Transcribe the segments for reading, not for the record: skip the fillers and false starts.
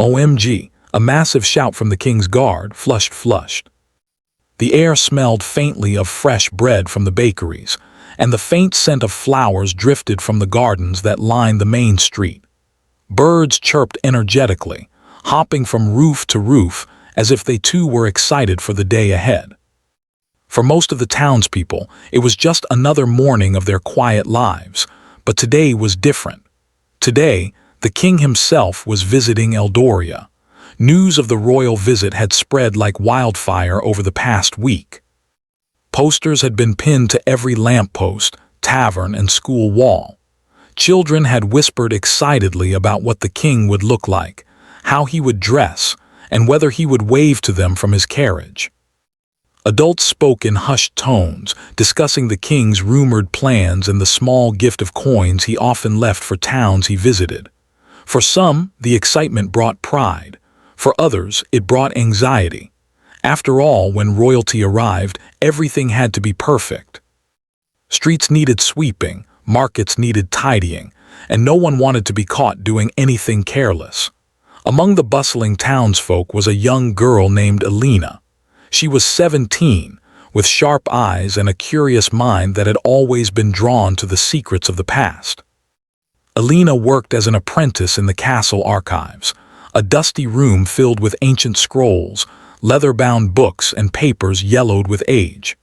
OMG, a massive shout from the king's guard, flushed. The air smelled faintly of fresh bread from the bakeries, and the faint scent of flowers drifted from the gardens that lined the main street. Birds chirped energetically, hopping from roof to roof as if they too were excited for the day ahead. For most of the townspeople, it was just another morning of their quiet lives, but today was different. Today, the king himself was visiting Eldoria. News of the royal visit had spread like wildfire over the past week. Posters had been pinned to every lamppost, tavern, and school wall. Children had whispered excitedly about what the king would look like, how he would dress, and whether he would wave to them from his carriage. Adults spoke in hushed tones, discussing the king's rumored plans and the small gift of coins he often left for towns he visited. For some, the excitement brought pride. For others, it brought anxiety. After all, when royalty arrived, everything had to be perfect. Streets needed sweeping, markets needed tidying, and no one wanted to be caught doing anything careless. Among the bustling townsfolk was a young girl named Alina. She was 17, with sharp eyes and a curious mind that had always been drawn to the secrets of the past. Alina worked as an apprentice in the castle archives, a dusty room filled with ancient scrolls, leather-bound books, and papers yellowed with age.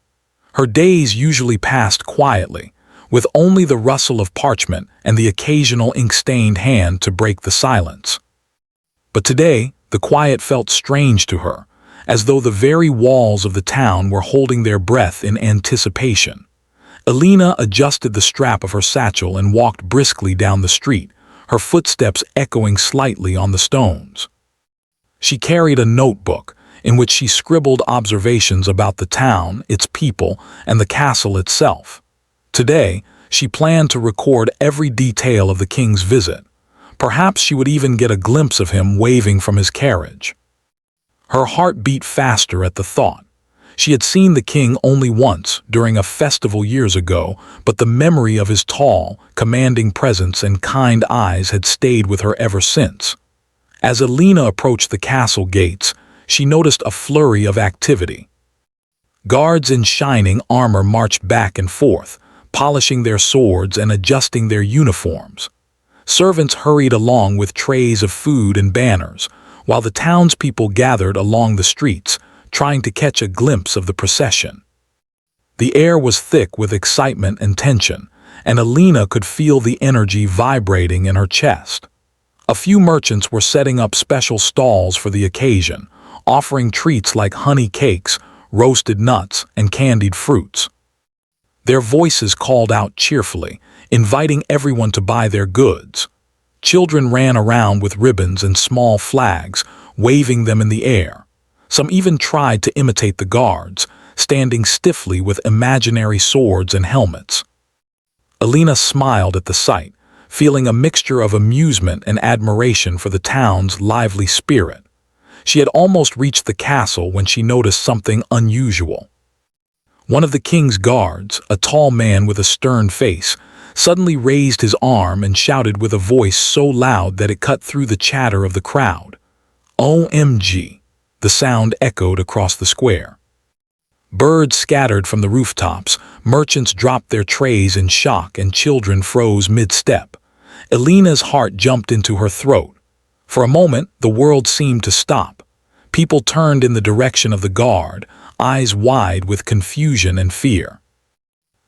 Her days usually passed quietly, with only the rustle of parchment and the occasional ink-stained hand to break the silence. But today, the quiet felt strange to her, as though the very walls of the town were holding their breath in anticipation. Alina adjusted the strap of her satchel and walked briskly down the street, her footsteps echoing slightly on the stones. She carried a notebook, in which she scribbled observations about the town, its people, and the castle itself. Today, she planned to record every detail of the king's visit. Perhaps she would even get a glimpse of him waving from his carriage. Her heart beat faster at the thought. She had seen the king only once, during a festival years ago, but the memory of his tall, commanding presence and kind eyes had stayed with her ever since. As Alina approached the castle gates, she noticed a flurry of activity. Guards in shining armor marched back and forth, polishing their swords and adjusting their uniforms. Servants hurried along with trays of food and banners, while the townspeople gathered along the streets, trying to catch a glimpse of the procession. The air was thick with excitement and tension, and Alina could feel the energy vibrating in her chest. A few merchants were setting up special stalls for the occasion, offering treats like honey cakes, roasted nuts, and candied fruits. Their voices called out cheerfully, inviting everyone to buy their goods. Children ran around with ribbons and small flags, waving them in the air. Some even tried to imitate the guards, standing stiffly with imaginary swords and helmets. Alina smiled at the sight, feeling a mixture of amusement and admiration for the town's lively spirit. She had almost reached the castle when she noticed something unusual. One of the king's guards, a tall man with a stern face, suddenly raised his arm and shouted with a voice so loud that it cut through the chatter of the crowd. "OMG!" The sound echoed across the square. Birds scattered from the rooftops, merchants dropped their trays in shock, and children froze mid-step. Alina's heart jumped into her throat. For a moment, the world seemed to stop. People turned in the direction of the guard, eyes wide with confusion and fear.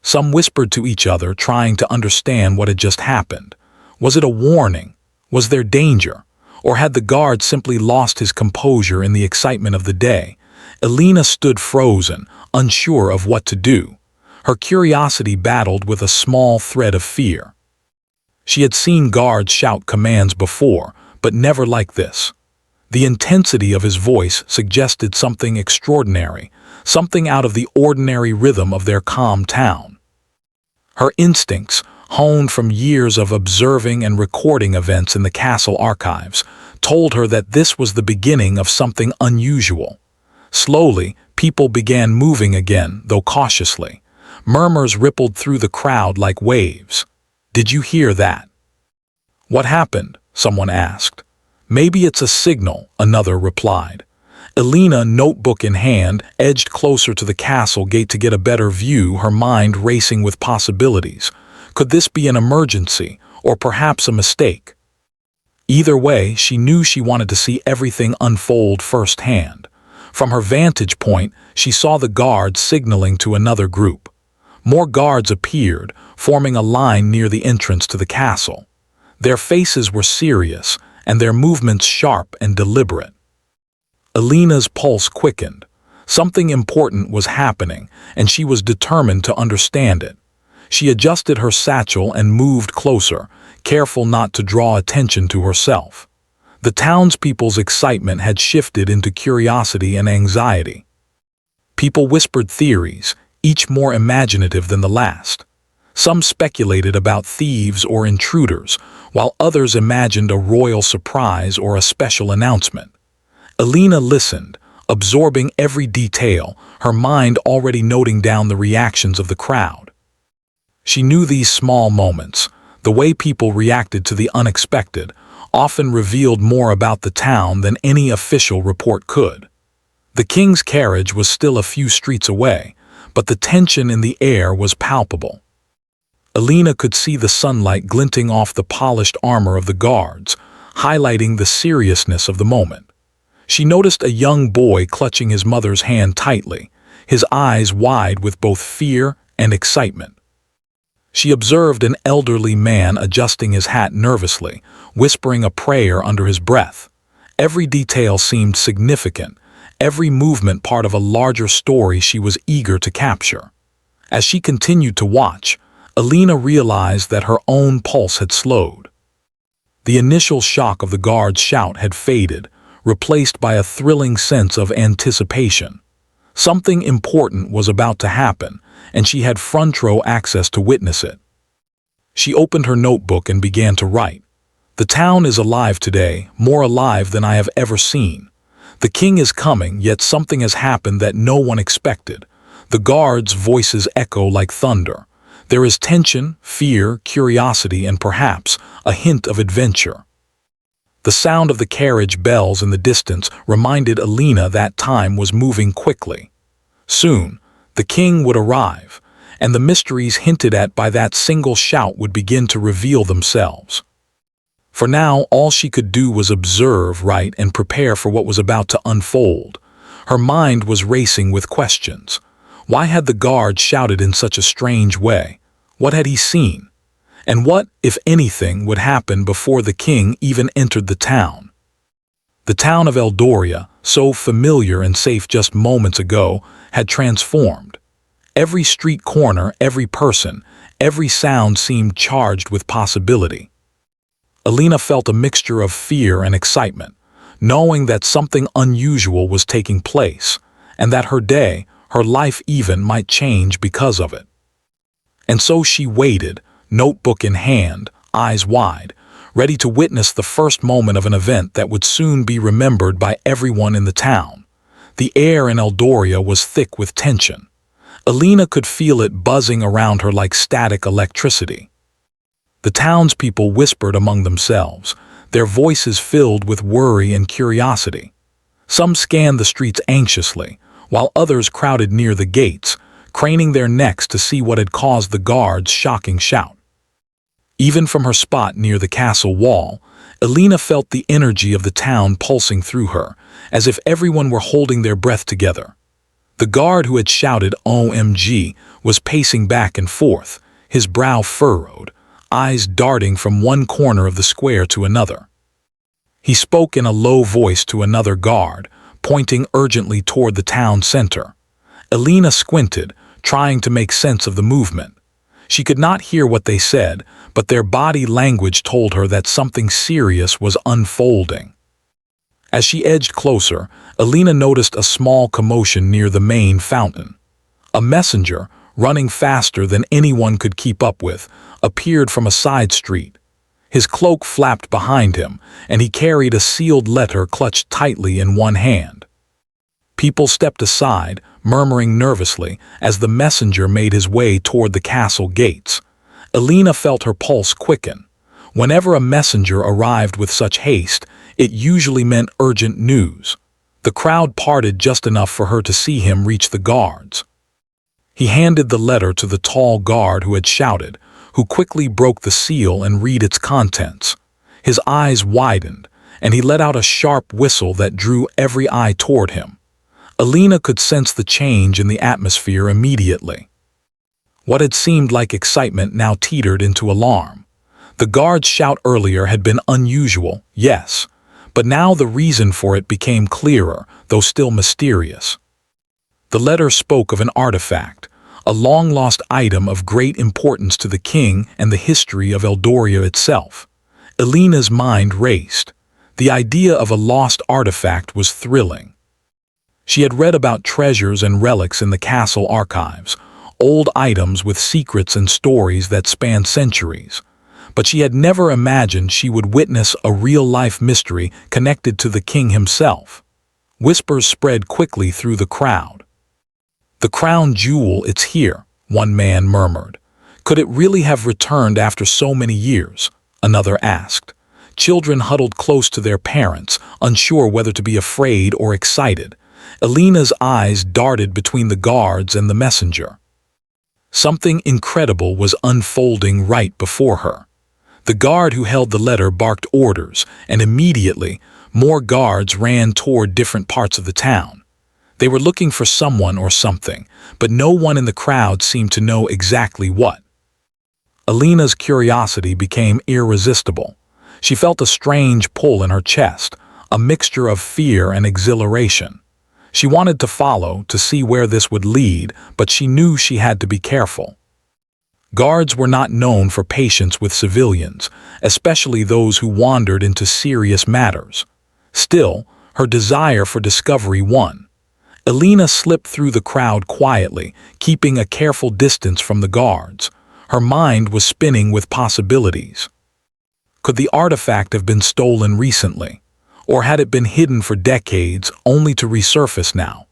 Some whispered to each other, trying to understand what had just happened. Was it a warning? Was there danger? Or had the guard simply lost his composure in the excitement of the day? Alina stood frozen, unsure of what to do. Her curiosity battled with a small thread of fear. She had seen guards shout commands before, but never like this. The intensity of his voice suggested something extraordinary, something out of the ordinary rhythm of their calm town. Her instincts, honed from years of observing and recording events in the castle archives, told her that this was the beginning of something unusual. Slowly, people began moving again, though cautiously. Murmurs rippled through the crowd like waves. "Did you hear that?" "What happened?" someone asked. Maybe it's a signal, another replied. Elena, notebook in hand, edged closer to the castle gate to get a better view, her mind racing with possibilities. Could this be an emergency, or perhaps a mistake? Either way, she knew she wanted to see everything unfold firsthand. From her vantage point, she saw the guards signaling to another group. More guards appeared, forming a line near the entrance to the castle. Their faces were serious, and their movements sharp and deliberate. Elena's pulse quickened. Something important was happening, and she was determined to understand it. She adjusted her satchel and moved closer, careful not to draw attention to herself. The townspeople's excitement had shifted into curiosity and anxiety. People whispered theories, each more imaginative than the last. Some speculated about thieves or intruders, while others imagined a royal surprise or a special announcement. Elena listened, absorbing every detail, her mind already noting down the reactions of the crowd. She knew these small moments, the way people reacted to the unexpected, often revealed more about the town than any official report could. The king's carriage was still a few streets away, but the tension in the air was palpable. Elena could see the sunlight glinting off the polished armor of the guards, highlighting the seriousness of the moment. She noticed a young boy clutching his mother's hand tightly, his eyes wide with both fear and excitement. She observed an elderly man adjusting his hat nervously, whispering a prayer under his breath. Every detail seemed significant, every movement part of a larger story she was eager to capture. As she continued to watch, Elena realized that her own pulse had slowed. The initial shock of the guard's shout had faded, replaced by a thrilling sense of anticipation. Something important was about to happen, and she had front-row access to witness it. She opened her notebook and began to write. The town is alive today, more alive than I have ever seen. The king is coming, yet something has happened that no one expected. The guards' voices echo like thunder. There is tension, fear, curiosity, and perhaps a hint of adventure. The sound of the carriage bells in the distance reminded Elena that time was moving quickly. Soon, the king would arrive, and the mysteries hinted at by that single shout would begin to reveal themselves. For now, all she could do was observe, write, and prepare for what was about to unfold. Her mind was racing with questions. Why had the guard shouted in such a strange way? What had he seen? And what, if anything, would happen before the king even entered the town? The town of Eldoria, so familiar and safe just moments ago, had transformed. Every street corner, every person, every sound seemed charged with possibility. Elena felt a mixture of fear and excitement, knowing that something unusual was taking place, and that her day, her life even, might change because of it. And so she waited, notebook in hand, eyes wide, ready to witness the first moment of an event that would soon be remembered by everyone in the town. The air in Eldoria was thick with tension. Elena could feel it buzzing around her like static electricity. The townspeople whispered among themselves, their voices filled with worry and curiosity. Some scanned the streets anxiously, while others crowded near the gates, craning their necks to see what had caused the guard's shocking shout. Even from her spot near the castle wall, Elena felt the energy of the town pulsing through her, as if everyone were holding their breath together. The guard who had shouted OMG was pacing back and forth, his brow furrowed, eyes darting from one corner of the square to another. He spoke in a low voice to another guard, pointing urgently toward the town center. Elena squinted, trying to make sense of the movement. She could not hear what they said, but their body language told her that something serious was unfolding. As she edged closer, Elena noticed a small commotion near the main fountain. A messenger, running faster than anyone could keep up with, appeared from a side street. His cloak flapped behind him, and he carried a sealed letter clutched tightly in one hand. People stepped aside, murmuring nervously, as the messenger made his way toward the castle gates. Elena felt her pulse quicken. Whenever a messenger arrived with such haste, It usually meant urgent news. The crowd parted just enough for her to see him reach the guards. He handed the letter to the tall guard who had shouted, who quickly broke the seal and read its contents. His eyes widened, and he let out a sharp whistle that drew every eye toward him. Alina could sense the change in the atmosphere immediately. What had seemed like excitement now teetered into alarm. The guard's shout earlier had been unusual, yes, but now the reason for it became clearer, though still mysterious. The letter spoke of an artifact, a long-lost item of great importance to the king and the history of Eldoria itself. Alina's mind raced. The idea of a lost artifact was thrilling. She had read about treasures and relics in the castle archives, old items with secrets and stories that spanned centuries. But she had never imagined she would witness a real-life mystery connected to the king himself. Whispers spread quickly through the crowd. "The crown jewel, it's here," one man murmured. "Could it really have returned after so many years?" another asked. Children huddled close to their parents, unsure whether to be afraid or excited. Alina's eyes darted between the guards and the messenger. Something incredible was unfolding right before her. The guard who held the letter barked orders, and immediately, more guards ran toward different parts of the town. They were looking for someone or something, but no one in the crowd seemed to know exactly what. Alina's curiosity became irresistible. She felt a strange pull in her chest, a mixture of fear and exhilaration. She wanted to follow, to see where this would lead, but she knew she had to be careful. Guards were not known for patience with civilians, especially those who wandered into serious matters. Still, her desire for discovery won. Alina slipped through the crowd quietly, keeping a careful distance from the guards. Her mind was spinning with possibilities. Could the artifact have been stolen recently? Or had it been hidden for decades, only to resurface now?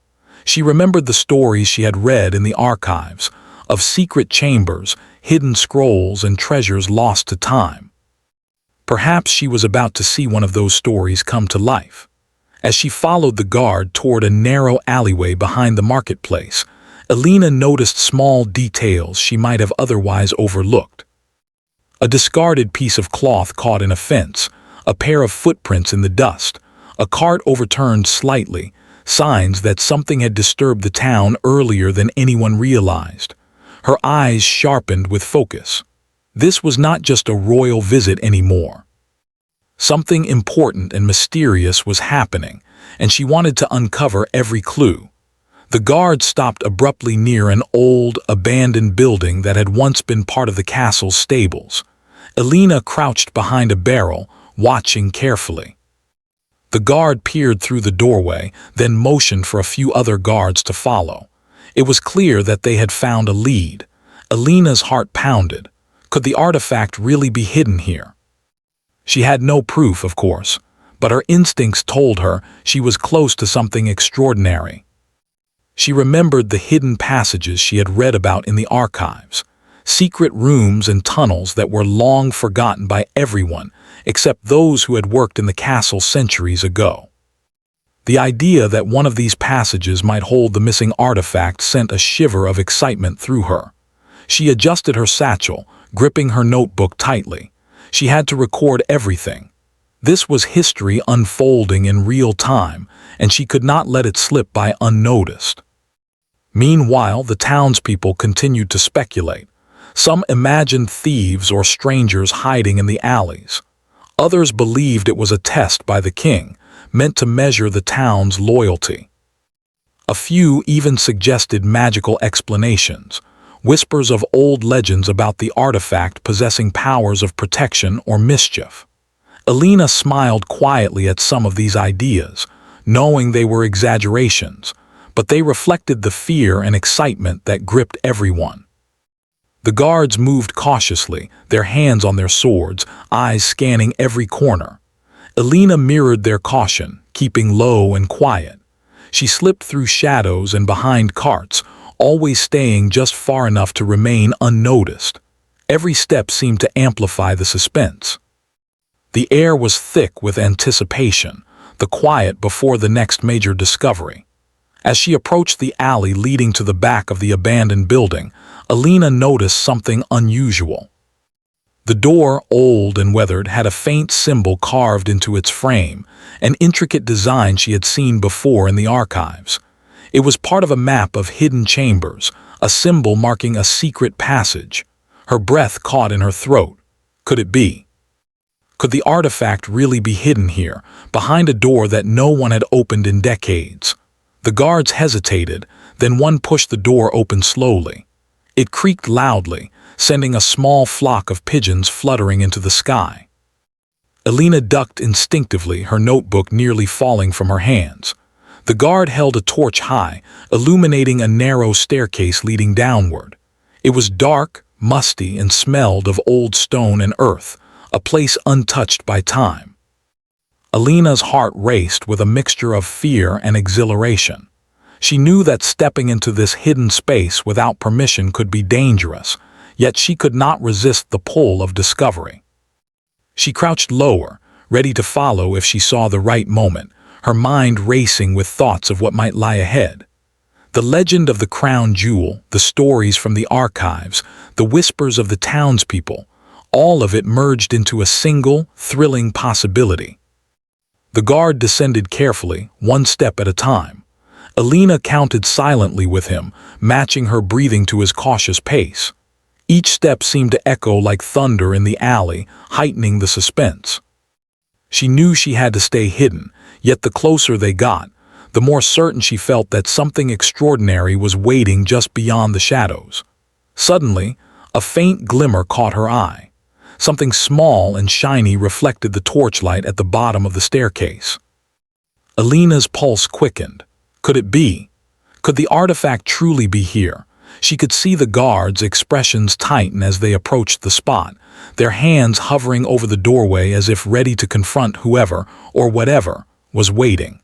She remembered the stories she had read in the archives, of secret chambers, hidden scrolls, and treasures lost to time. Perhaps she was about to see one of those stories come to life. As she followed the guard toward a narrow alleyway behind the marketplace, Alina noticed small details she might have otherwise overlooked. A discarded piece of cloth caught in a fence, a pair of footprints in the dust, a cart overturned slightly, signs that something had disturbed the town earlier than anyone realized. Her eyes sharpened with focus. This was not just a royal visit anymore. Something important and mysterious was happening, and she wanted to uncover every clue. The guard stopped abruptly near an old, abandoned building that had once been part of the castle's stables. Alina crouched behind a barrel, watching carefully. The guard peered through the doorway, then motioned for a few other guards to follow. It was clear that they had found a lead. Alina's heart pounded. Could the artifact really be hidden here? She had no proof, of course, but her instincts told her she was close to something extraordinary. She remembered the hidden passages she had read about in the archives, secret rooms and tunnels that were long forgotten by everyone except those who had worked in the castle centuries ago. The idea that one of these passages might hold the missing artifact sent a shiver of excitement through her. She adjusted her satchel, gripping her notebook tightly. She had to record everything. This was history unfolding in real time, and she could not let it slip by unnoticed. Meanwhile, the townspeople continued to speculate. Some imagined thieves or strangers hiding in the alleys. Others believed it was a test by the king, meant to measure the town's loyalty. A few even suggested magical explanations, whispers of old legends about the artifact possessing powers of protection or mischief. Alina smiled quietly at some of these ideas, knowing they were exaggerations, but they reflected the fear and excitement that gripped everyone. The guards moved cautiously, their hands on their swords, eyes scanning every corner. Alina mirrored their caution, keeping low and quiet. She slipped through shadows and behind carts, always staying just far enough to remain unnoticed. Every step seemed to amplify the suspense. The air was thick with anticipation, the quiet before the next major discovery. As she approached the alley leading to the back of the abandoned building, Alina noticed something unusual. The door, old and weathered, had a faint symbol carved into its frame, an intricate design she had seen before in the archives. It was part of a map of hidden chambers, a symbol marking a secret passage. Her breath caught in her throat. Could it be? Could the artifact really be hidden here, behind a door that no one had opened in decades? The guards hesitated, then one pushed the door open slowly. It creaked loudly, sending a small flock of pigeons fluttering into the sky. Alina ducked instinctively, her notebook nearly falling from her hands. The guard held a torch high, illuminating a narrow staircase leading downward. It was dark, musty, and smelled of old stone and earth, a place untouched by time. Alina's heart raced with a mixture of fear and exhilaration. She knew that stepping into this hidden space without permission could be dangerous, yet she could not resist the pull of discovery. She crouched lower, ready to follow if she saw the right moment, her mind racing with thoughts of what might lie ahead. The legend of the crown jewel, the stories from the archives, the whispers of the townspeople, all of it merged into a single, thrilling possibility. The guard descended carefully, one step at a time. Alina counted silently with him, matching her breathing to his cautious pace. Each step seemed to echo like thunder in the alley, heightening the suspense. She knew she had to stay hidden, yet the closer they got, the more certain she felt that something extraordinary was waiting just beyond the shadows. Suddenly, a faint glimmer caught her eye. Something small and shiny reflected the torchlight at the bottom of the staircase. Alina's pulse quickened. Could it be? Could the artifact truly be here? She could see the guards' expressions tighten as they approached the spot, their hands hovering over the doorway as if ready to confront whoever, or whatever, was waiting.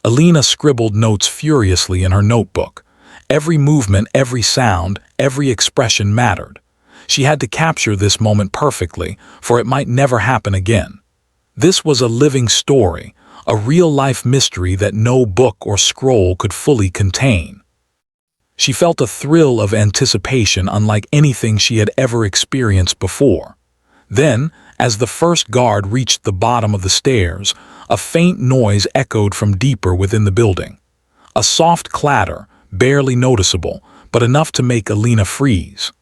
Alina scribbled notes furiously in her notebook. Every movement, every sound, every expression mattered. She had to capture this moment perfectly, for it might never happen again. This was a living story, a real-life mystery that no book or scroll could fully contain. She felt a thrill of anticipation unlike anything she had ever experienced before. Then, as the first guard reached the bottom of the stairs, a faint noise echoed from deeper within the building. A soft clatter, barely noticeable, but enough to make Alina freeze.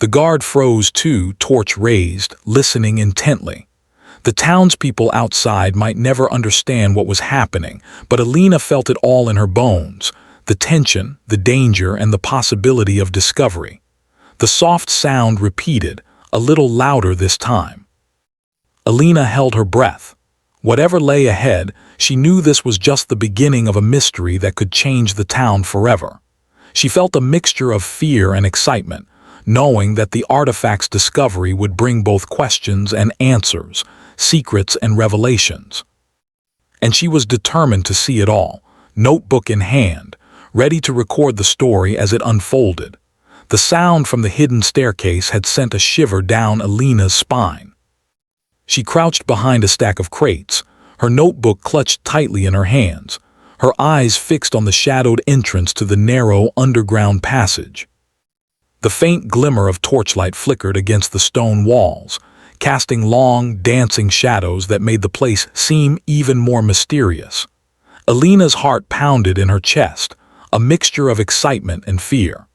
The guard froze too, torch raised, listening intently. The townspeople outside might never understand what was happening, but Alina felt it all in her bones, the tension, the danger, and the possibility of discovery. The soft sound repeated, a little louder this time. Alina held her breath. Whatever lay ahead, she knew this was just the beginning of a mystery that could change the town forever. She felt a mixture of fear and excitement, knowing that the artifact's discovery would bring both questions and answers, secrets and revelations. And she was determined to see it all, notebook in hand, ready to record the story as it unfolded. The sound from the hidden staircase had sent a shiver down Alina's spine. She crouched behind a stack of crates, her notebook clutched tightly in her hands, her eyes fixed on the shadowed entrance to the narrow underground passage. The faint glimmer of torchlight flickered against the stone walls, casting long, dancing shadows that made the place seem even more mysterious. Alina's heart pounded in her chest, a mixture of excitement and fear.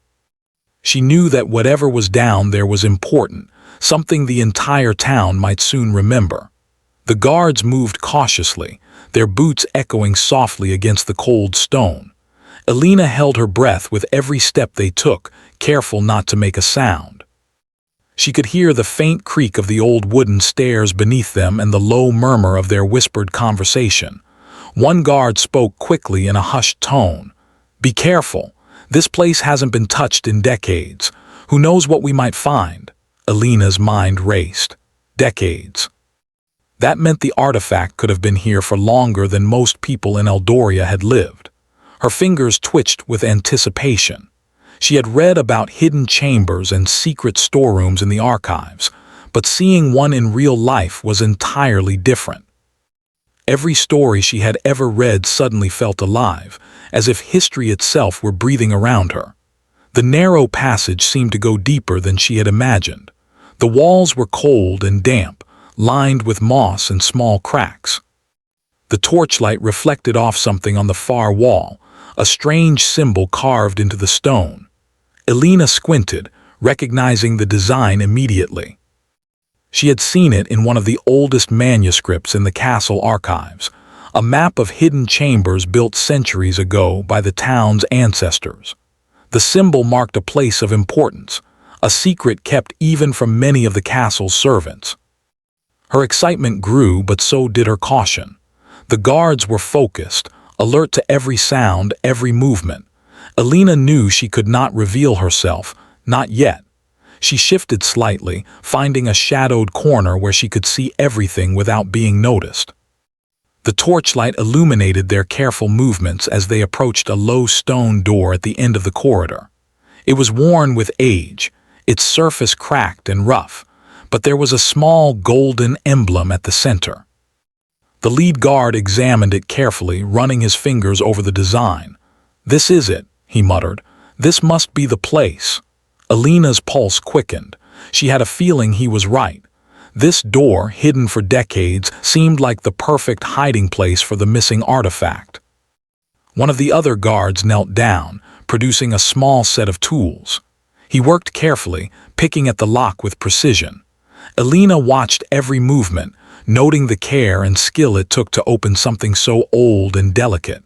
She knew that whatever was down there was important, something the entire town might soon remember. The guards moved cautiously, their boots echoing softly against the cold stone. Alina held her breath with every step they took, careful not to make a sound. She could hear the faint creak of the old wooden stairs beneath them and the low murmur of their whispered conversation. One guard spoke quickly in a hushed tone. "Be careful. This place hasn't been touched in decades. Who knows what we might find?" Alina's mind raced. Decades. That meant the artifact could have been here for longer than most people in Eldoria had lived. Her fingers twitched with anticipation. She had read about hidden chambers and secret storerooms in the archives, but seeing one in real life was entirely different. Every story she had ever read suddenly felt alive, as if history itself were breathing around her. The narrow passage seemed to go deeper than she had imagined. The walls were cold and damp, lined with moss and small cracks. The torchlight reflected off something on the far wall, a strange symbol carved into the stone. Elena squinted, recognizing the design immediately. She had seen it in one of the oldest manuscripts in the castle archives, a map of hidden chambers built centuries ago by the town's ancestors. The symbol marked a place of importance, a secret kept even from many of the castle's servants. Her excitement grew, but so did her caution. The guards were focused, alert to every sound, every movement. Elena knew she could not reveal herself, not yet. She shifted slightly, finding a shadowed corner where she could see everything without being noticed. The torchlight illuminated their careful movements as they approached a low stone door at the end of the corridor. It was worn with age, its surface cracked and rough, but there was a small golden emblem at the center. The lead guard examined it carefully, running his fingers over the design. "This is it," he muttered. "This must be the place." Elena's pulse quickened. She had a feeling he was right. This door, hidden for decades, seemed like the perfect hiding place for the missing artifact. One of the other guards knelt down, producing a small set of tools. He worked carefully, picking at the lock with precision. Elena watched every movement, noting the care and skill it took to open something so old and delicate.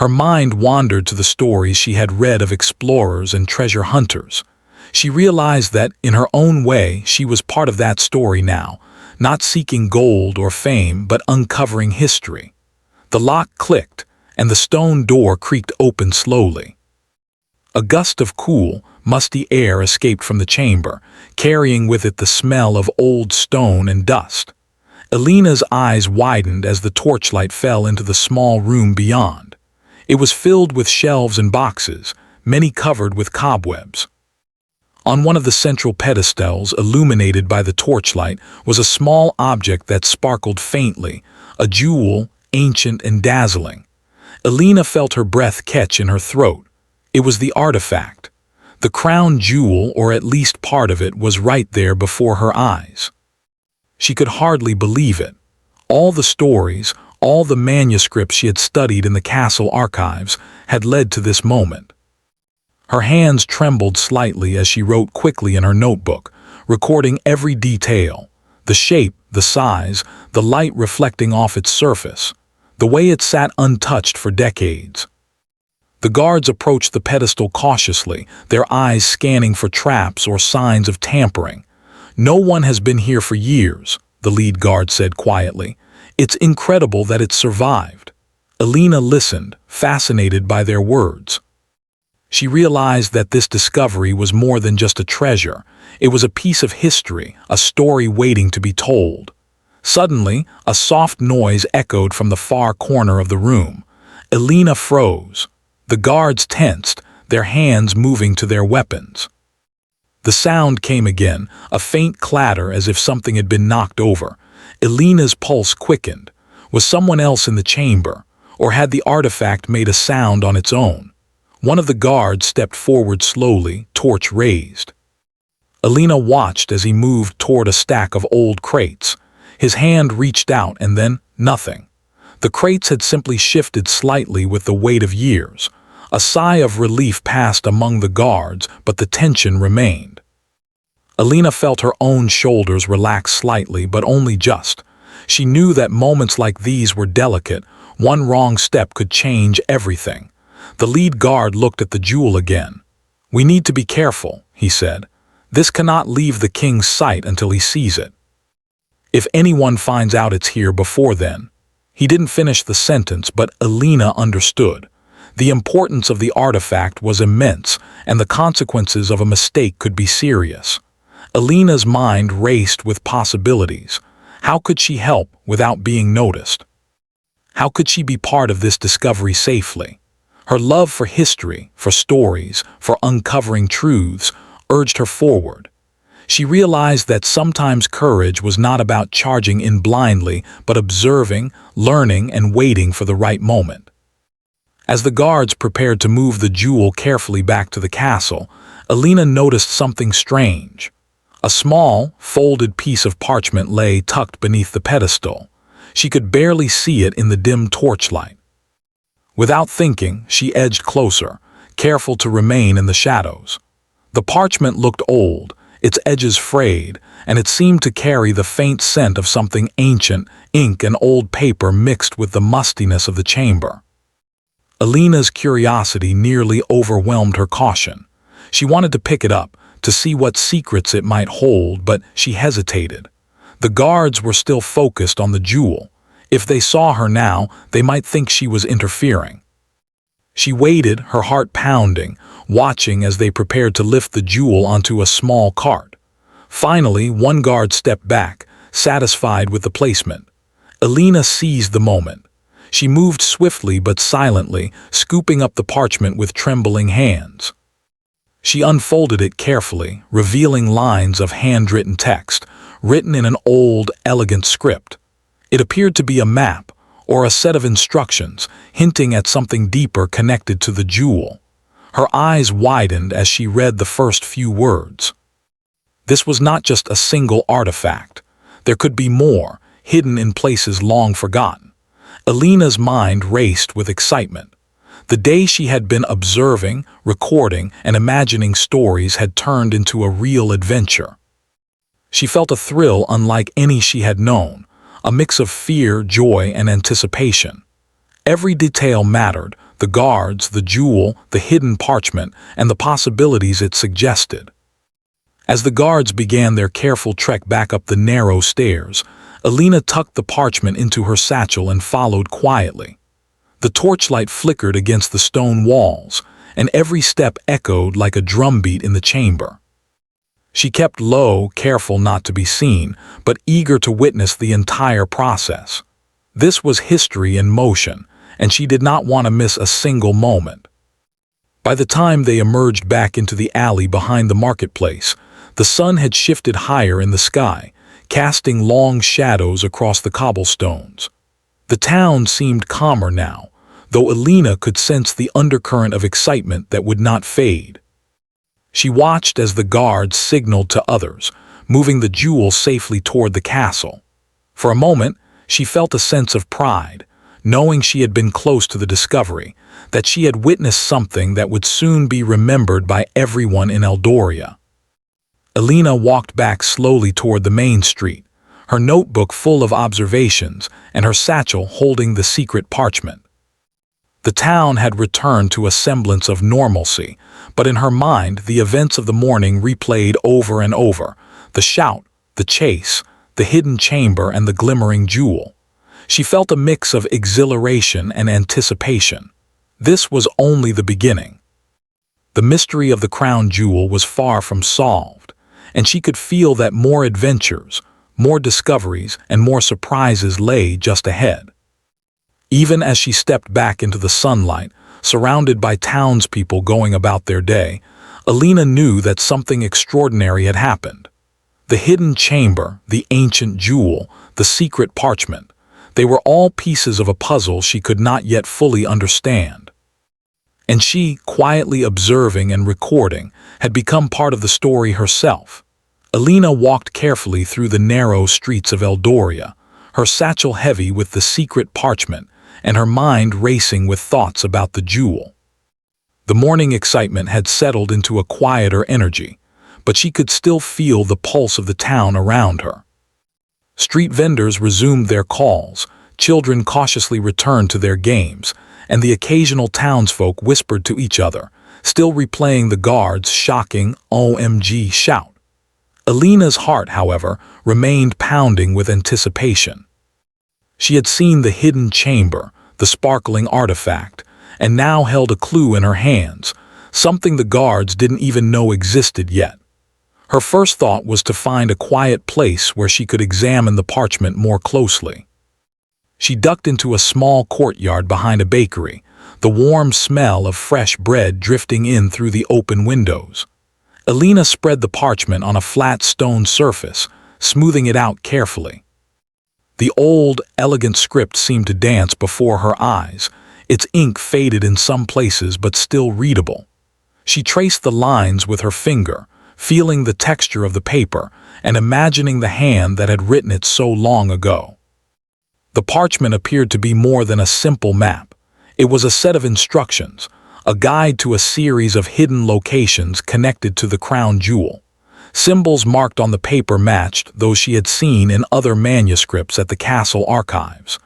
Her mind wandered to the stories she had read of explorers and treasure hunters. She realized that, in her own way, she was part of that story now, not seeking gold or fame, but uncovering history. The lock clicked, and the stone door creaked open slowly. A gust of cool, musty air escaped from the chamber, carrying with it the smell of old stone and dust. Elena's eyes widened as the torchlight fell into the small room beyond. It was filled with shelves and boxes, many covered with cobwebs. On one of the central pedestals, illuminated by the torchlight, was a small object that sparkled faintly, a jewel, ancient and dazzling. Elena felt her breath catch in her throat. It was the artifact. The crown jewel, or at least part of it, was right there before her eyes. She could hardly believe it. All the stories, all the manuscripts she had studied in the castle archives, had led to this moment. Her hands trembled slightly as she wrote quickly in her notebook, recording every detail: the shape, the size, the light reflecting off its surface, the way it sat untouched for decades. The guards approached the pedestal cautiously, their eyes scanning for traps or signs of tampering. "No one has been here for years," the lead guard said quietly. "It's incredible that it survived." Elena listened, fascinated by their words. She realized that this discovery was more than just a treasure. It was a piece of history, a story waiting to be told. Suddenly, a soft noise echoed from the far corner of the room. Elena froze. The guards tensed, their hands moving to their weapons. The sound came again, a faint clatter as if something had been knocked over. Elena's pulse quickened. Was someone else in the chamber, or had the artifact made a sound on its own? One of the guards stepped forward slowly, torch raised. Elena watched as he moved toward a stack of old crates. His hand reached out and then nothing. The crates had simply shifted slightly with the weight of years. A sigh of relief passed among the guards, but the tension remained. Elena felt her own shoulders relax slightly, but only just. She knew that moments like these were delicate. One wrong step could change everything. The lead guard looked at the jewel again. "We need to be careful," he said. "This cannot leave the king's sight until he sees it. If anyone finds out it's here before then." He didn't finish the sentence, but Elena understood. The importance of the artifact was immense, and the consequences of a mistake could be serious. Elena's mind raced with possibilities. How could she help without being noticed? How could she be part of this discovery safely? Her love for history, for stories, for uncovering truths, urged her forward. She realized that sometimes courage was not about charging in blindly, but observing, learning, and waiting for the right moment. As the guards prepared to move the jewel carefully back to the castle, Alina noticed something strange. A small, folded piece of parchment lay tucked beneath the pedestal. She could barely see it in the dim torchlight. Without thinking, she edged closer, careful to remain in the shadows. The parchment looked old, its edges frayed, and it seemed to carry the faint scent of something ancient, ink and old paper mixed with the mustiness of the chamber. Alina's curiosity nearly overwhelmed her caution. She wanted to pick it up, to see what secrets it might hold, but she hesitated. The guards were still focused on the jewel. If they saw her now, they might think she was interfering. She waited, her heart pounding, watching as they prepared to lift the jewel onto a small cart. Finally, one guard stepped back, satisfied with the placement. Alina seized the moment. She moved swiftly but silently, scooping up the parchment with trembling hands. She unfolded it carefully, revealing lines of handwritten text, written in an old, elegant script. It appeared to be a map, or a set of instructions, hinting at something deeper connected to the jewel. Her eyes widened as she read the first few words. This was not just a single artifact. There could be more, hidden in places long forgotten. Alina's mind raced with excitement. The day she had been observing, recording, and imagining stories had turned into a real adventure. She felt a thrill unlike any she had known, a mix of fear, joy, and anticipation. Every detail mattered: the guards, the jewel, the hidden parchment, and the possibilities it suggested. As the guards began their careful trek back up the narrow stairs, Alina tucked the parchment into her satchel and followed quietly. The torchlight flickered against the stone walls, and every step echoed like a drumbeat in the chamber. She kept low, careful not to be seen, but eager to witness the entire process. This was history in motion, and she did not want to miss a single moment. By the time they emerged back into the alley behind the marketplace, the sun had shifted higher in the sky, casting long shadows across the cobblestones. The town seemed calmer now, though Alina could sense the undercurrent of excitement that would not fade. She watched as the guards signaled to others, moving the jewel safely toward the castle. For a moment, she felt a sense of pride, knowing she had been close to the discovery, that she had witnessed something that would soon be remembered by everyone in Eldoria. Alina walked back slowly toward the main street, her notebook full of observations and her satchel holding the secret parchment. The town had returned to a semblance of normalcy, but in her mind the events of the morning replayed over and over: the shout, the chase, the hidden chamber, and the glimmering jewel. She felt a mix of exhilaration and anticipation. This was only the beginning. The mystery of the crown jewel was far from solved, and she could feel that more adventures, more discoveries, and more surprises lay just ahead. Even as she stepped back into the sunlight, surrounded by townspeople going about their day, Alina knew that something extraordinary had happened. The hidden chamber, the ancient jewel, the secret parchment, they were all pieces of a puzzle she could not yet fully understand. And she, quietly observing and recording, had become part of the story herself. Alina walked carefully through the narrow streets of Eldoria, her satchel heavy with the secret parchment, and her mind racing with thoughts about the jewel. The morning excitement had settled into a quieter energy, but she could still feel the pulse of the town around her. Street vendors resumed their calls, children cautiously returned to their games, and the occasional townsfolk whispered to each other, still replaying the guards' shocking OMG shout. Alina's heart, however, remained pounding with anticipation. She had seen the hidden chamber, the sparkling artifact, and now held a clue in her hands, something the guards didn't even know existed yet. Her first thought was to find a quiet place where she could examine the parchment more closely. She ducked into a small courtyard behind a bakery, the warm smell of fresh bread drifting in through the open windows. Alina spread the parchment on a flat stone surface, smoothing it out carefully. The old, elegant script seemed to dance before her eyes, its ink faded in some places but still readable. She traced the lines with her finger, feeling the texture of the paper and imagining the hand that had written it so long ago. The parchment appeared to be more than a simple map. It was a set of instructions, a guide to a series of hidden locations connected to the crown jewel. Symbols marked on the paper matched those she had seen in other manuscripts at the castle archives.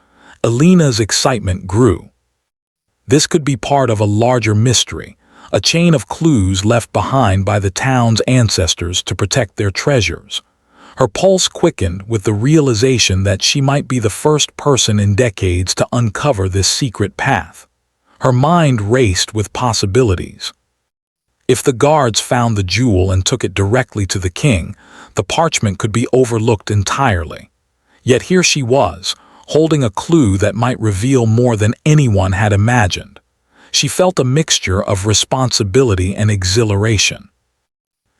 Alina's excitement grew. This could be part of a larger mystery, a chain of clues left behind by the town's ancestors to protect their treasures. Her pulse quickened with the realization that she might be the first person in decades to uncover this secret path. Her mind raced with possibilities. If the guards found the jewel and took it directly to the king, the parchment could be overlooked entirely. Yet here she was, holding a clue that might reveal more than anyone had imagined. She felt a mixture of responsibility and exhilaration.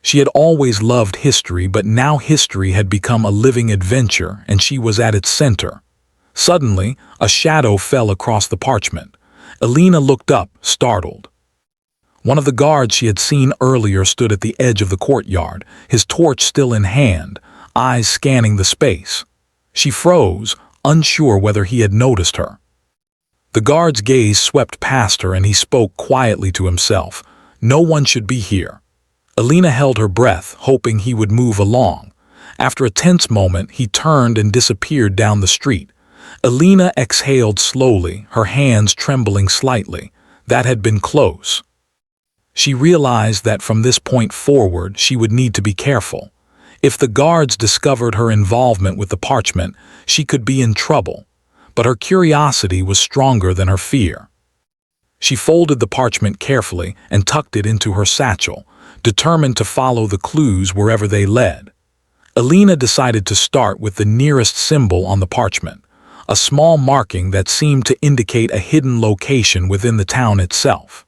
She had always loved history, but now history had become a living adventure and she was at its center. Suddenly, a shadow fell across the parchment. Alina looked up, startled. One of the guards she had seen earlier stood at the edge of the courtyard, his torch still in hand, eyes scanning the space. She froze, unsure whether he had noticed her. The guard's gaze swept past her and he spoke quietly to himself. No one should be here. Alina held her breath, hoping he would move along. After a tense moment, he turned and disappeared down the street. Alina exhaled slowly, her hands trembling slightly. That had been close. She realized that from this point forward, she would need to be careful. If the guards discovered her involvement with the parchment, she could be in trouble. But her curiosity was stronger than her fear. She folded the parchment carefully and tucked it into her satchel, determined to follow the clues wherever they led. Alina decided to start with the nearest symbol on the parchment, a small marking that seemed to indicate a hidden location within the town itself.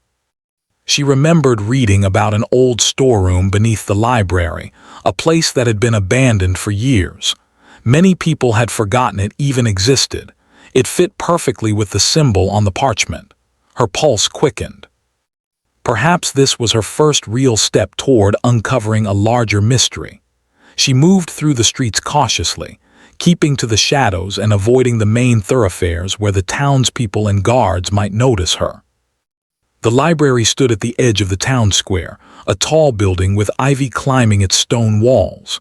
She remembered reading about an old storeroom beneath the library, a place that had been abandoned for years. Many people had forgotten it even existed. It fit perfectly with the symbol on the parchment. Her pulse quickened. Perhaps this was her first real step toward uncovering a larger mystery. She moved through the streets cautiously, keeping to the shadows and avoiding the main thoroughfares where the townspeople and guards might notice her. The library stood at the edge of the town square, a tall building with ivy climbing its stone walls.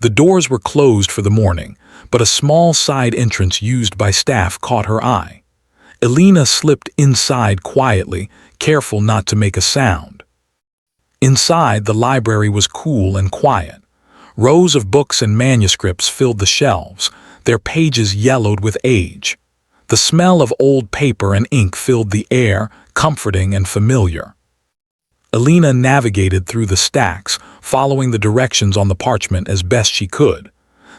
The doors were closed for the morning, but a small side entrance used by staff caught her eye. Alina slipped inside quietly, careful not to make a sound. Inside, the library was cool and quiet. Rows of books and manuscripts filled the shelves, their pages yellowed with age. The smell of old paper and ink filled the air, comforting and familiar. Alina navigated through the stacks, following the directions on the parchment as best she could.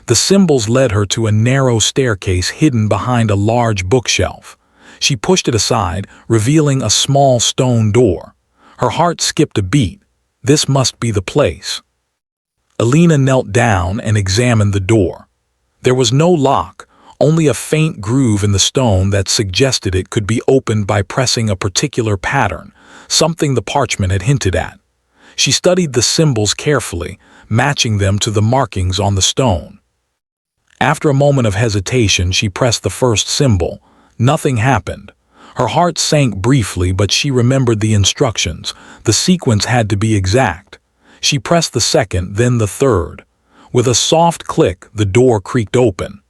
The symbols led her to a narrow staircase hidden behind a large bookshelf. She pushed it aside, revealing a small stone door. Her heart skipped a beat. This must be the place. Alina knelt down and examined the door. There was no lock, only a faint groove in the stone that suggested it could be opened by pressing a particular pattern, something the parchment had hinted at. She studied the symbols carefully, matching them to the markings on the stone. After a moment of hesitation, she pressed the first symbol. Nothing happened. Her heart sank briefly, but she remembered the instructions. The sequence had to be exact. She pressed the second, then the third. With a soft click, the door creaked open.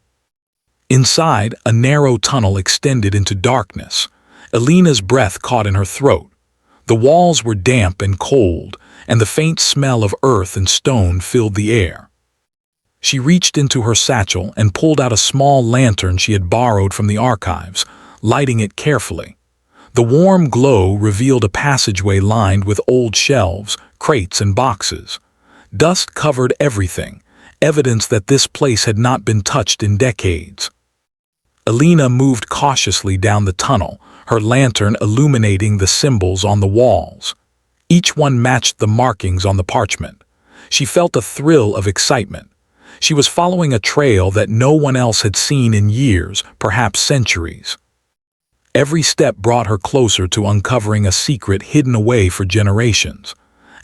Inside, a narrow tunnel extended into darkness. Alina's breath caught in her throat. The walls were damp and cold, and the faint smell of earth and stone filled the air. She reached into her satchel and pulled out a small lantern she had borrowed from the archives, lighting it carefully. The warm glow revealed a passageway lined with old shelves, crates, and boxes. Dust covered everything, evidence that this place had not been touched in decades. Alina moved cautiously down the tunnel, her lantern illuminating the symbols on the walls. Each one matched the markings on the parchment. She felt a thrill of excitement. She was following a trail that no one else had seen in years, perhaps centuries. Every step brought her closer to uncovering a secret hidden away for generations.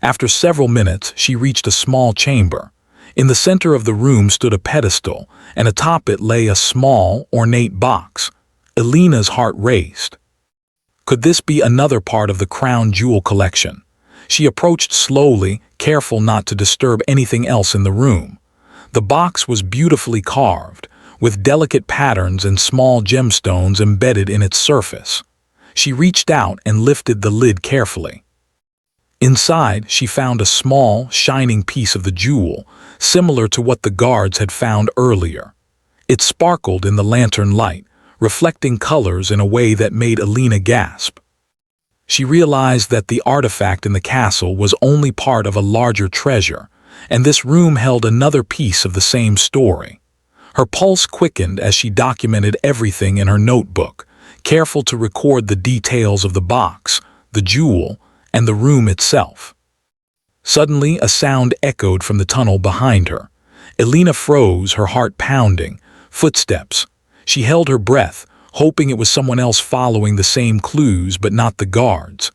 After several minutes, she reached a small chamber. In the center of the room stood a pedestal, and atop it lay a small, ornate box. Elena's heart raced. Could this be another part of the crown jewel collection? She approached slowly, careful not to disturb anything else in the room. The box was beautifully carved, with delicate patterns and small gemstones embedded in its surface. She reached out and lifted the lid carefully. Inside, she found a small, shining piece of the jewel, similar to what the guards had found earlier. It sparkled in the lantern light, reflecting colors in a way that made Elena gasp. She realized that the artifact in the castle was only part of a larger treasure, and this room held another piece of the same story. Her pulse quickened as she documented everything in her notebook, careful to record the details of the box, the jewel, and the room itself. Suddenly, a sound echoed from the tunnel behind her. Elena froze, her heart pounding. Footsteps. She held her breath, hoping it was someone else following the same clues but not the guards.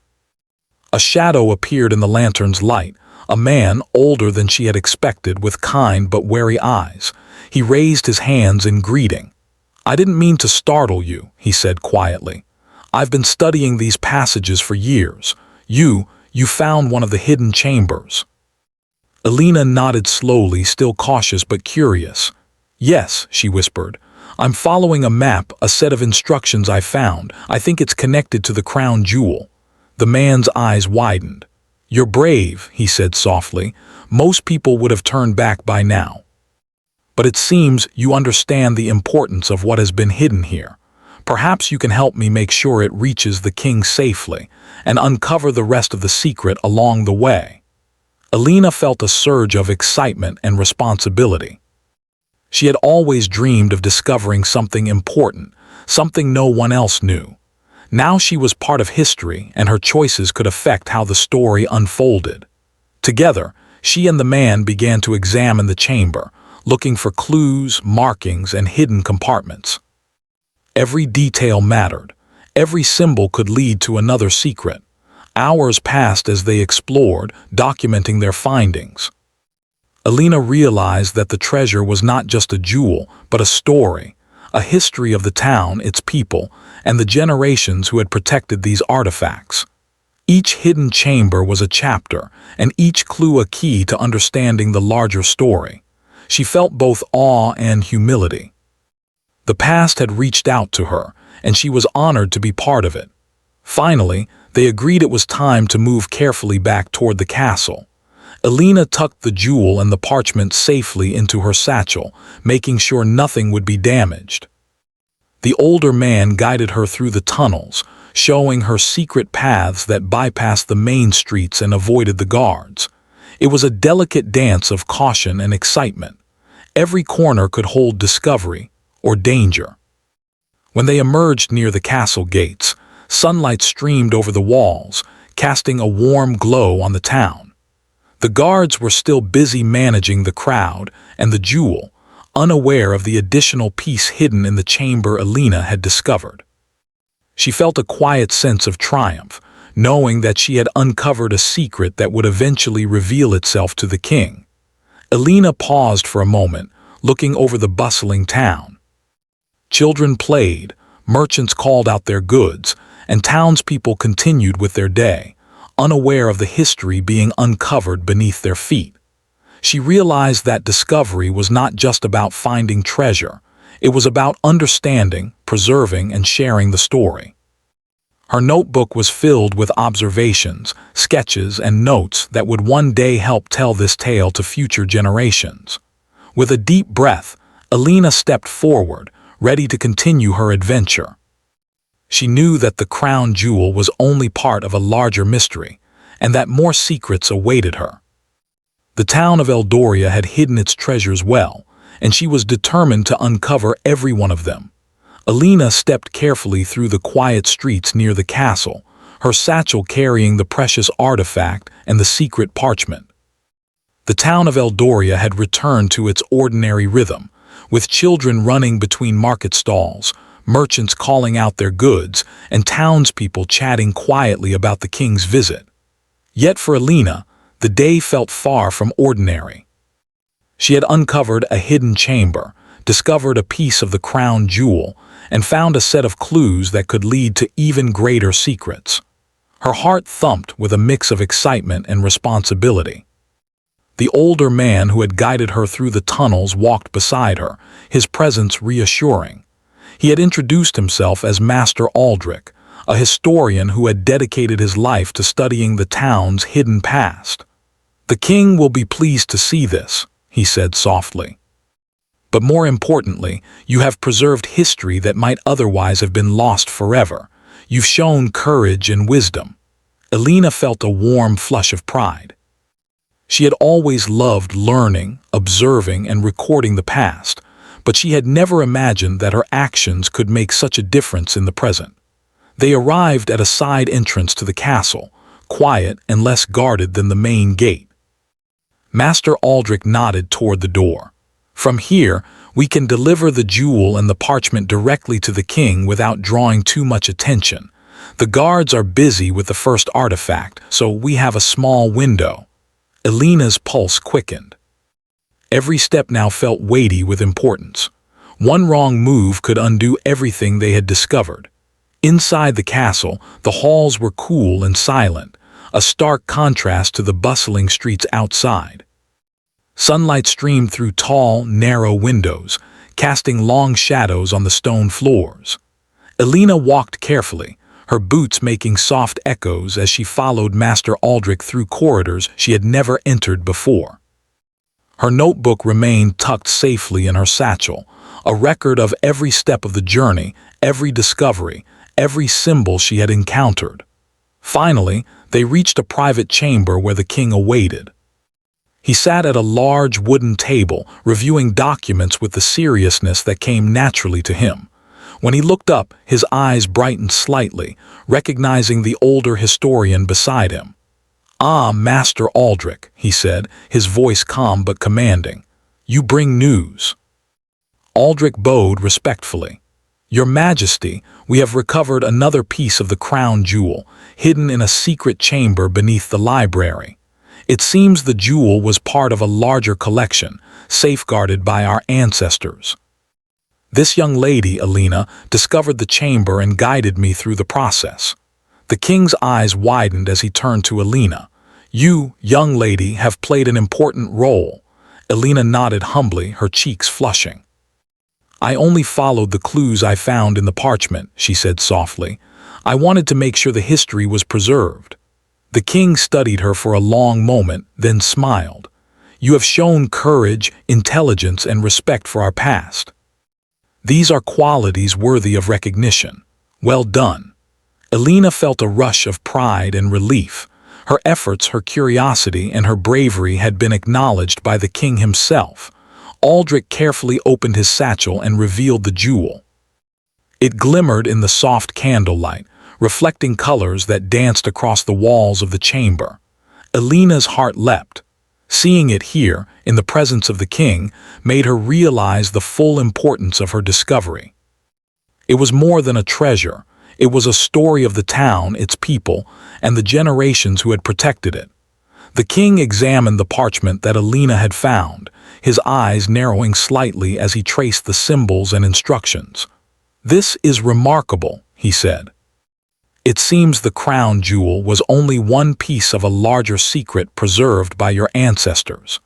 A shadow appeared in the lantern's light, a man older than she had expected with kind but wary eyes. He raised his hands in greeting. "I didn't mean to startle you," he said quietly. "I've been studying these passages for years. You found one of the hidden chambers." Elena nodded slowly, still cautious but curious. "Yes," she whispered. "I'm following a map, a set of instructions I found. I think it's connected to the crown jewel." The man's eyes widened. "You're brave," he said softly. "Most people would have turned back by now. But it seems you understand the importance of what has been hidden here. Perhaps you can help me make sure it reaches the king safely, and uncover the rest of the secret along the way." Elena felt a surge of excitement and responsibility. She had always dreamed of discovering something important, something no one else knew. Now she was part of history, and her choices could affect how the story unfolded. Together, she and the man began to examine the chamber, looking for clues, markings, and hidden compartments. Every detail mattered. Every symbol could lead to another secret. Hours passed as they explored, documenting their findings. Elena realized that the treasure was not just a jewel, but a story, a history of the town, its people, and the generations who had protected these artifacts. Each hidden chamber was a chapter, and each clue a key to understanding the larger story. She felt both awe and humility. The past had reached out to her, and she was honored to be part of it. Finally, they agreed it was time to move carefully back toward the castle. Elena tucked the jewel and the parchment safely into her satchel, making sure nothing would be damaged. The older man guided her through the tunnels, showing her secret paths that bypassed the main streets and avoided the guards. It was a delicate dance of caution and excitement. Every corner could hold discovery or danger. When they emerged near the castle gates, sunlight streamed over the walls, casting a warm glow on the town. The guards were still busy managing the crowd and the jewel, unaware of the additional piece hidden in the chamber Elena had discovered. She felt a quiet sense of triumph, knowing that she had uncovered a secret that would eventually reveal itself to the king. Elena paused for a moment, looking over the bustling town. Children played, merchants called out their goods, and townspeople continued with their day, unaware of the history being uncovered beneath their feet. She realized that discovery was not just about finding treasure. It was about understanding, preserving, and sharing the story. Her notebook was filled with observations, sketches, and notes that would one day help tell this tale to future generations. With a deep breath, Elena stepped forward, ready to continue her adventure. She knew that the crown jewel was only part of a larger mystery, and that more secrets awaited her. The town of Eldoria had hidden its treasures well, and she was determined to uncover every one of them. Elena stepped carefully through the quiet streets near the castle, her satchel carrying the precious artifact and the secret parchment. The town of Eldoria had returned to its ordinary rhythm, with children running between market stalls, merchants calling out their goods, and townspeople chatting quietly about the king's visit. Yet for Alina, the day felt far from ordinary. She had uncovered a hidden chamber, discovered a piece of the crown jewel, and found a set of clues that could lead to even greater secrets. Her heart thumped with a mix of excitement and responsibility. The older man who had guided her through the tunnels walked beside her, his presence reassuring. He had introduced himself as Master Aldrich, a historian who had dedicated his life to studying the town's hidden past. "The king will be pleased to see this," he said softly. "But more importantly, you have preserved history that might otherwise have been lost forever. You've shown courage and wisdom." Alina felt a warm flush of pride. She had always loved learning, observing, and recording the past, but she had never imagined that her actions could make such a difference in the present. They arrived at a side entrance to the castle, quiet and less guarded than the main gate. Master Aldrich nodded toward the door. "From here, we can deliver the jewel and the parchment directly to the king without drawing too much attention. The guards are busy with the first artifact, so we have a small window." Alina's pulse quickened. Every step now felt weighty with importance. One wrong move could undo everything they had discovered. Inside the castle, the halls were cool and silent, a stark contrast to the bustling streets outside. Sunlight streamed through tall, narrow windows, casting long shadows on the stone floors. Alina walked carefully, her boots making soft echoes as she followed Master Aldrich through corridors she had never entered before. Her notebook remained tucked safely in her satchel, a record of every step of the journey, every discovery, every symbol she had encountered. Finally, they reached a private chamber where the king awaited. He sat at a large wooden table, reviewing documents with the seriousness that came naturally to him. When he looked up, his eyes brightened slightly, recognizing the older historian beside him. "Ah, Master Aldrich," he said, his voice calm but commanding. "You bring news." Aldrich bowed respectfully. "Your Majesty, we have recovered another piece of the crown jewel, hidden in a secret chamber beneath the library. It seems the jewel was part of a larger collection, safeguarded by our ancestors. This young lady, Alina, discovered the chamber and guided me through the process." The king's eyes widened as he turned to Alina. "You, young lady, have played an important role." Alina nodded humbly, her cheeks flushing. "I only followed the clues I found in the parchment," she said softly. "I wanted to make sure the history was preserved." The king studied her for a long moment, then smiled. "You have shown courage, intelligence, and respect for our past. These are qualities worthy of recognition. Well done." Alina felt a rush of pride and relief. Her efforts, her curiosity, and her bravery had been acknowledged by the king himself. Aldrich carefully opened his satchel and revealed the jewel. It glimmered in the soft candlelight, reflecting colors that danced across the walls of the chamber. Alina's heart leapt. Seeing it here, in the presence of the king, made her realize the full importance of her discovery. It was more than a treasure. It was a story of the town, its people, and the generations who had protected it. The king examined the parchment that Alina had found, his eyes narrowing slightly as he traced the symbols and instructions. "This is remarkable," he said. "It seems the crown jewel was only one piece of a larger secret preserved by your ancestors.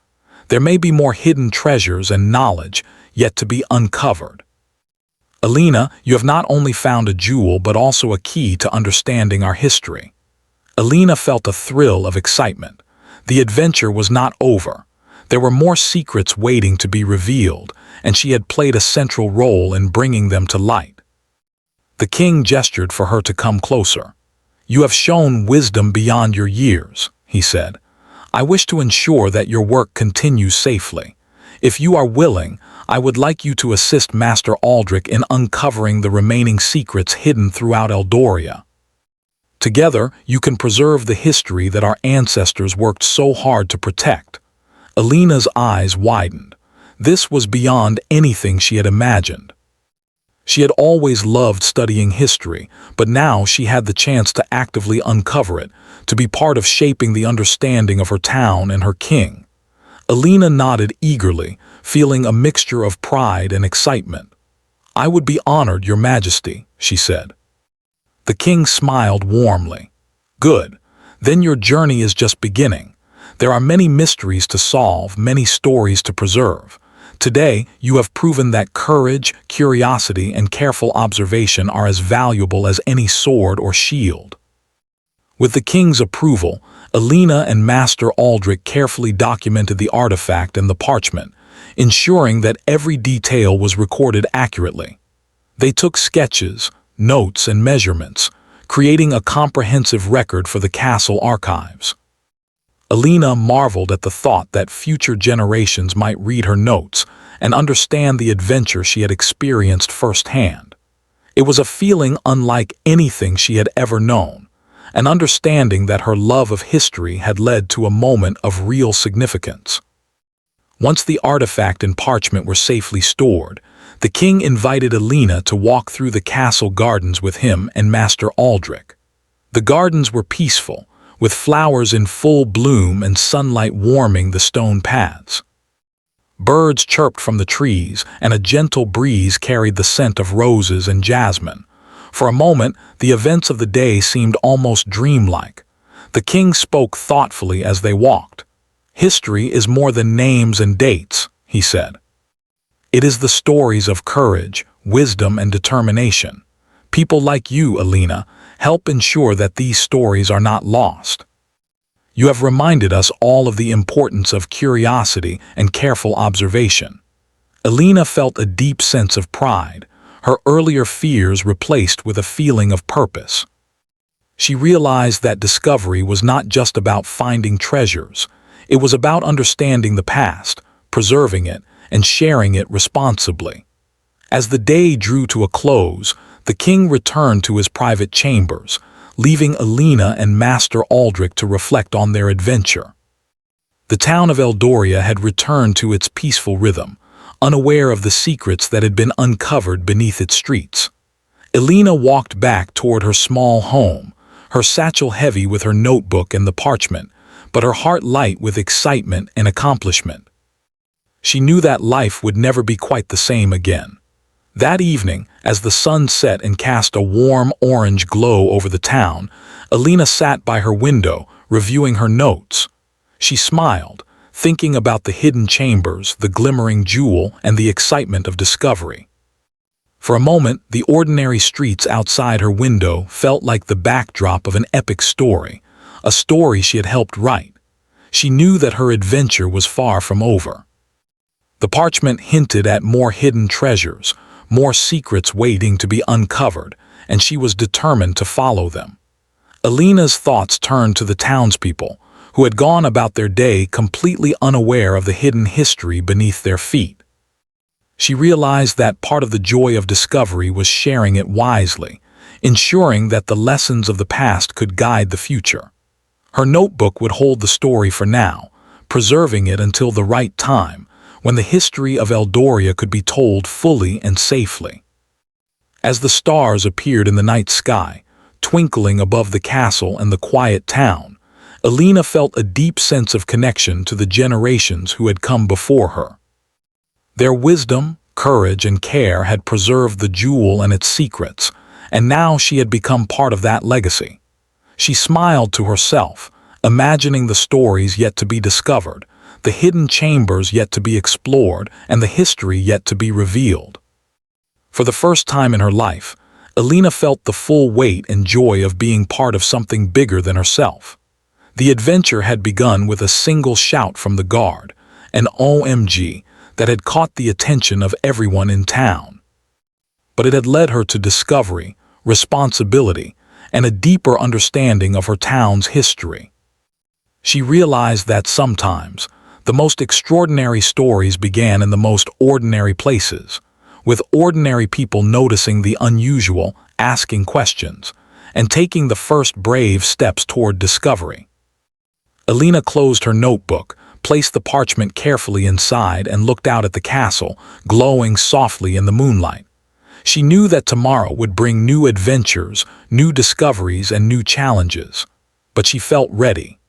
There may be more hidden treasures and knowledge yet to be uncovered. Alina, you have not only found a jewel but also a key to understanding our history." Alina felt a thrill of excitement. The adventure was not over. There were more secrets waiting to be revealed, and she had played a central role in bringing them to light. The king gestured for her to come closer. "You have shown wisdom beyond your years," he said. "I wish to ensure that your work continues safely. If you are willing, I would like you to assist Master Aldrich in uncovering the remaining secrets hidden throughout Eldoria. Together, you can preserve the history that our ancestors worked so hard to protect." Alina's eyes widened. This was beyond anything she had imagined. She had always loved studying history, but now she had the chance to actively uncover it, to be part of shaping the understanding of her town and her king. Alina nodded eagerly, feeling a mixture of pride and excitement. "I would be honored, Your Majesty," she said. The king smiled warmly. "Good. Then your journey is just beginning. There are many mysteries to solve, many stories to preserve. Today, you have proven that courage, curiosity, and careful observation are as valuable as any sword or shield." With the king's approval, Alina and Master Aldrich carefully documented the artifact and the parchment, ensuring that every detail was recorded accurately. They took sketches, notes, and measurements, creating a comprehensive record for the castle archives. Alina marveled at the thought that future generations might read her notes and understand the adventure she had experienced firsthand. It was a feeling unlike anything she had ever known, an understanding that her love of history had led to a moment of real significance. Once the artifact and parchment were safely stored, the king invited Alina to walk through the castle gardens with him and Master Aldrich. The gardens were peaceful, with flowers in full bloom and sunlight warming the stone paths. Birds chirped from the trees, and a gentle breeze carried the scent of roses and jasmine. For a moment, the events of the day seemed almost dreamlike. The king spoke thoughtfully as they walked. "History is more than names and dates," he said. "It is the stories of courage, wisdom, and determination. People like you, Alina, help ensure that these stories are not lost. You have reminded us all of the importance of curiosity and careful observation." Alina felt a deep sense of pride, her earlier fears replaced with a feeling of purpose. She realized that discovery was not just about finding treasures. It was about understanding the past, preserving it, and sharing it responsibly. As the day drew to a close, the king returned to his private chambers, leaving Alina and Master Aldrich to reflect on their adventure. The town of Eldoria had returned to its peaceful rhythm, unaware of the secrets that had been uncovered beneath its streets. Alina walked back toward her small home, her satchel heavy with her notebook and the parchment, but her heart light with excitement and accomplishment. She knew that life would never be quite the same again. That evening, as the sun set and cast a warm orange glow over the town, Alina sat by her window, reviewing her notes. She smiled, thinking about the hidden chambers, the glimmering jewel, and the excitement of discovery. For a moment, the ordinary streets outside her window felt like the backdrop of an epic story, a story she had helped write. She knew that her adventure was far from over. The parchment hinted at more hidden treasures, more secrets waiting to be uncovered, and she was determined to follow them. Alina's thoughts turned to the townspeople, who had gone about their day completely unaware of the hidden history beneath their feet. She realized that part of the joy of discovery was sharing it wisely, ensuring that the lessons of the past could guide the future. Her notebook would hold the story for now, preserving it until the right time, when the history of Eldoria could be told fully and safely. As the stars appeared in the night sky, twinkling above the castle and the quiet town, Alina felt a deep sense of connection to the generations who had come before her. Their wisdom, courage, and care had preserved the jewel and its secrets, and now she had become part of that legacy. She smiled to herself, imagining the stories yet to be discovered, the hidden chambers yet to be explored, and the history yet to be revealed. For the first time in her life, Alina felt the full weight and joy of being part of something bigger than herself. The adventure had begun with a single shout from the guard, an OMG, that had caught the attention of everyone in town. But it had led her to discovery, responsibility, and a deeper understanding of her town's history. She realized that sometimes, the most extraordinary stories began in the most ordinary places, with ordinary people noticing the unusual, asking questions, and taking the first brave steps toward discovery. Alina closed her notebook, placed the parchment carefully inside, and looked out at the castle, glowing softly in the moonlight. She knew that tomorrow would bring new adventures, new discoveries, and new challenges. But she felt ready.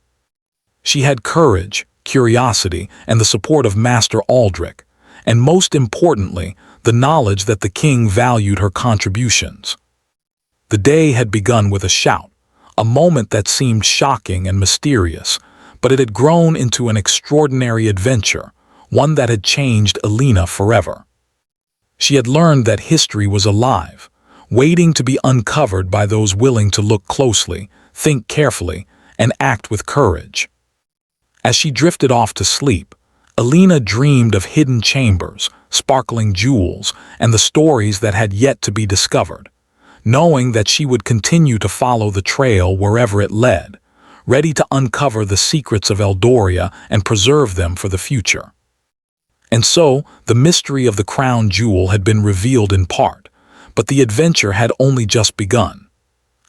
She had courage, curiosity, and the support of Master Aldrich, and most importantly, the knowledge that the king valued her contributions. The day had begun with a shout, a moment that seemed shocking and mysterious, but it had grown into an extraordinary adventure, one that had changed Alina forever. She had learned that history was alive, waiting to be uncovered by those willing to look closely, think carefully, and act with courage. As she drifted off to sleep, Alina dreamed of hidden chambers, sparkling jewels, and the stories that had yet to be discovered, knowing that she would continue to follow the trail wherever it led, ready to uncover the secrets of Eldoria and preserve them for the future. And so, the mystery of the crown jewel had been revealed in part, but the adventure had only just begun.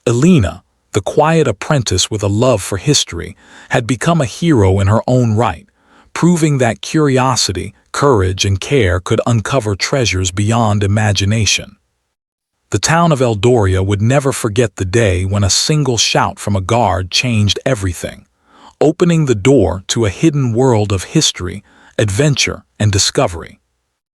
Alina, the quiet apprentice with a love for history, had become a hero in her own right, proving that curiosity, courage, and care could uncover treasures beyond imagination. The town of Eldoria would never forget the day when a single shout from a guard changed everything, opening the door to a hidden world of history, adventure, and discovery.